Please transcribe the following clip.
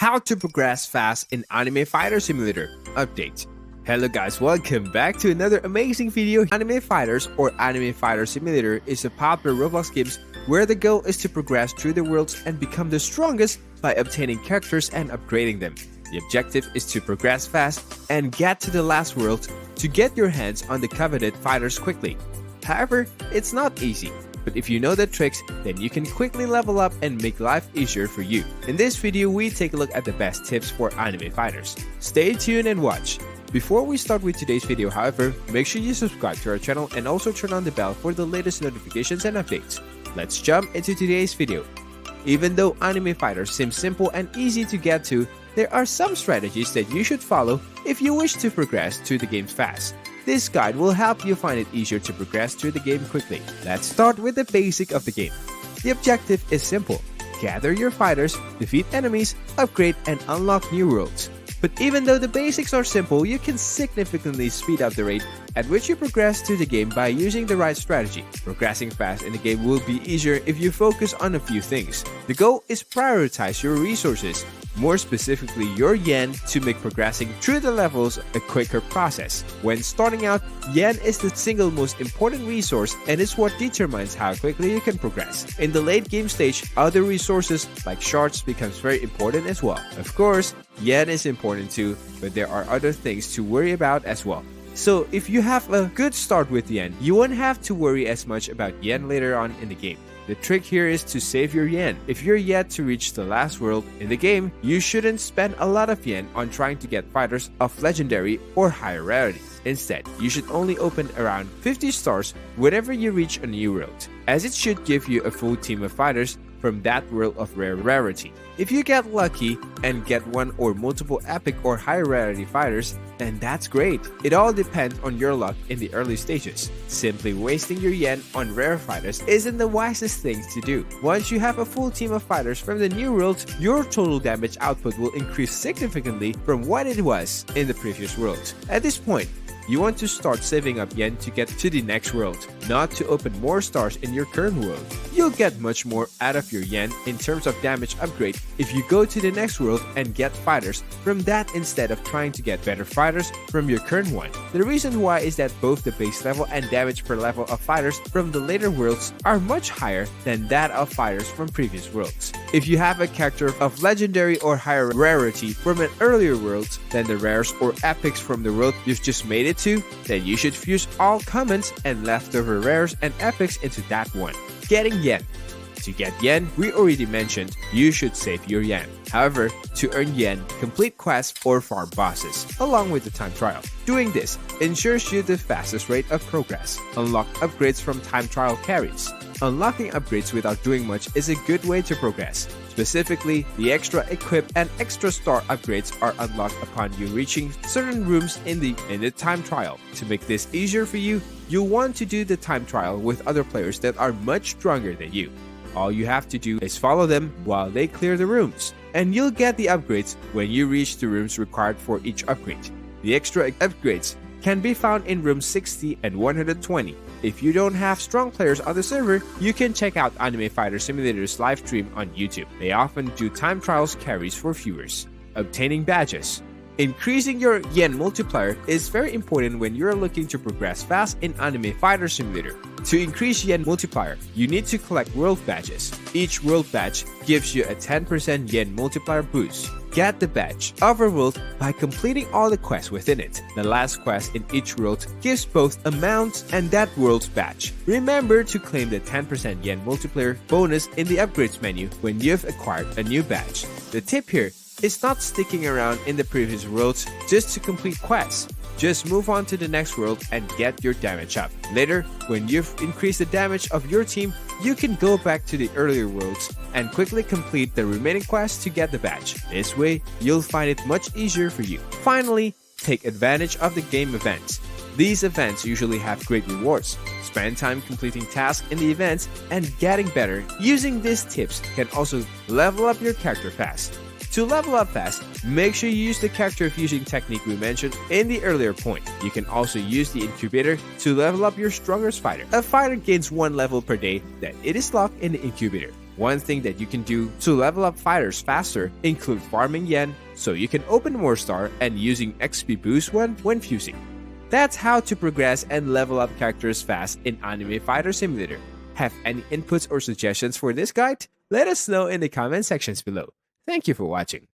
How to progress fast in Anime Fighter Simulator update. Hello guys, welcome back to another amazing video. Anime Fighters or Anime Fighter Simulator is a popular Roblox game where the goal is to progress through the worlds and become the strongest by obtaining characters and upgrading them. The objective is to progress fast and get to the last world to get your hands on the coveted fighters quickly. However, it's not easy. But if you know the tricks, then you can quickly level up and make life easier for you. In this video, we take a look at the best tips for anime fighters. Stay tuned and watch. Before we start with today's video, however, make sure you subscribe to our channel and also turn on the bell for the latest notifications and updates. Let's jump into today's video. Even though anime fighters seem simple and easy to get to, there are some strategies that you should follow if you wish to progress through the game fast. This guide will help you find it easier to progress through the game quickly. Let's start with the basic of the game. The objective is simple. Gather your fighters, defeat enemies, upgrade, and unlock new worlds. But even though the basics are simple, you can significantly speed up the rate at which you progress through the game by using the right strategy. Progressing fast in the game will be easier if you focus on a few things. The goal is prioritize your resources, more specifically your yen, to make progressing through the levels a quicker process. When starting out, yen is the single most important resource and is what determines how quickly you can progress. In the late game stage, other resources like shards becomes very important as well. Of course, yen is important too, but there are other things to worry about as well. So if you have a good start with yen, you won't have to worry as much about yen later on in the game. The trick here is to save your yen. If you're yet to reach the last world in the game, you shouldn't spend a lot of yen on trying to get fighters of legendary or higher rarity. Instead, you should only open around 50 stars whenever you reach a new world, as it should give you a full team of fighters from that world of rare rarity. If you get lucky and get one or multiple epic or high rarity fighters, then that's great. It all depends on your luck in the early stages. Simply wasting your yen on rare fighters isn't the wisest thing to do. Once you have a full team of fighters from the new world, your total damage output will increase significantly from what it was in the previous world. At this point, you want to start saving up yen to get to the next world, not to open more stars in your current world. You'll get much more out of your yen in terms of damage upgrade if you go to the next world and get fighters from that instead of trying to get better fighters from your current one. The reason why is that both the base level and damage per level of fighters from the later worlds are much higher than that of fighters from previous worlds. If you have a character of legendary or higher rarity from an earlier world than the rares or epics from the world you've just made it to, then you should fuse all commons and leftover rares and epics into that one. Getting yen. To get yen, we already mentioned you should save your yen. However, to earn yen, complete quests or farm bosses, along with the time trial. Doing this ensures you the fastest rate of progress. Unlock upgrades from time trial carries. Unlocking upgrades without doing much is a good way to progress. Specifically, the extra equip and extra star upgrades are unlocked upon you reaching certain rooms in the time trial. To make this easier for you, you'll want to do the time trial with other players that are much stronger than you. All you have to do is follow them while they clear the rooms, and you'll get the upgrades when you reach the rooms required for each upgrade. The extra upgrades can be found in rooms 60 and 120. If you don't have strong players on the server, you can check out Anime Fighter Simulator's live stream on YouTube. They often do time trials carries for viewers. Obtaining badges. Increasing your yen multiplier is very important when you're looking to progress fast in Anime Fighter Simulator. To increase yen multiplier, you need to collect world badges. Each world badge gives you a 10% yen multiplier boost. Get the badge Overworld by completing all the quests within it. The last quest in each world gives both amount and that world's badge. Remember to claim the 10% yen multiplier bonus in the upgrades menu when you've acquired a new badge. The tip here is not sticking around in the previous worlds just to complete quests. Just move on to the next world and get your damage up. Later, when you've increased the damage of your team, you can go back to the earlier worlds and quickly complete the remaining quests to get the badge. This way, you'll find it much easier for you. Finally, take advantage of the game events. These events usually have great rewards. Spend time completing tasks in the events and getting better. Using these tips can also level up your character fast. To level up fast, make sure you use the character fusing technique we mentioned in the earlier point. You can also use the incubator to level up your strongest fighter. A fighter gains 1 level per day that it is locked in the incubator. One thing that you can do to level up fighters faster include farming yen so you can open more star and using XP boost one when fusing. That's how to progress and level up characters fast in Anime Fighter Simulator. Have any inputs or suggestions for this guide? Let us know in the comment sections below. Thank you for watching.